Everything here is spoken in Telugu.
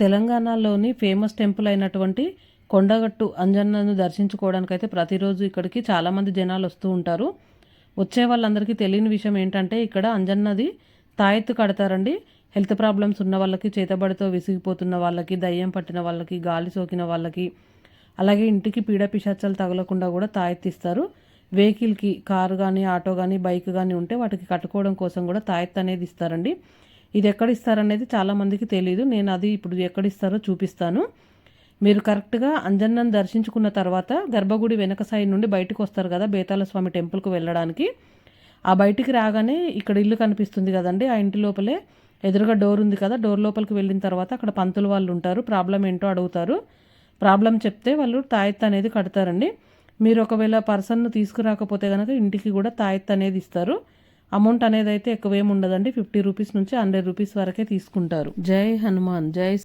తెలంగాణలోని ఫేమస్ టెంపుల్ అయినటువంటి కొండగట్టు అంజన్నను దర్శించుకోవడానికైతే ప్రతిరోజు ఇక్కడికి చాలామంది జనాలు వస్తూ ఉంటారు. వచ్చే వాళ్ళందరికీ తెలియని విషయం ఏంటంటే ఇక్కడ అంజన్నది తాయెత్తు కడతారండి. హెల్త్ ప్రాబ్లమ్స్ ఉన్న వాళ్ళకి, చేతబడితో విసిగిపోతున్న వాళ్ళకి, దయ్యం పట్టిన వాళ్ళకి, గాలి సోకిన వాళ్ళకి, అలాగే ఇంటికి పీడ పిశాచాలు తగలకుండా కూడా తాయెత్తు ఇస్తారు. వెహికల్కి కారు కానీ, ఆటో కానీ, బైక్ కానీ ఉంటే వాటికి కట్టుకోవడం కోసం కూడా తాయెత్తు అనేది ఇస్తారండి. ఇది ఎక్కడ ఇస్తారనేది చాలామందికి తెలియదు. నేను అది ఇప్పుడు ఎక్కడ ఇస్తారో చూపిస్తాను. మీరు కరెక్ట్గా అంజన్నను దర్శించుకున్న తర్వాత గర్భగుడి వెనక సైడ్ నుండి బయటకు వస్తారు కదా, బేతాళ స్వామి టెంపుల్కి వెళ్ళడానికి. ఆ బయటికి రాగానే ఇక్కడ ఇల్లు కనిపిస్తుంది కదండి, ఆ ఇంటి లోపలే ఎదురుగా డోర్ ఉంది కదా, డోర్ లోపలికి వెళ్ళిన తర్వాత అక్కడ పంతులు వాళ్ళు ఉంటారు. ప్రాబ్లం ఏంటో అడుగుతారు. ప్రాబ్లం చెప్తే వాళ్ళు తాయెత్తు అనేది కడతారండి. మీరు ఒకవేళ పర్సన్ను తీసుకురాకపోతే కనుక ఇంటికి కూడా తాయెత్తు అనేది ఇస్తారు. అమౌంట్ అనేది అయితే ఎక్కువేమి ఉండదండి. 50 రూపీస్ నుంచి 100 రూపీస్ వరకే తీసుకుంటారు. జై హనుమాన్, జై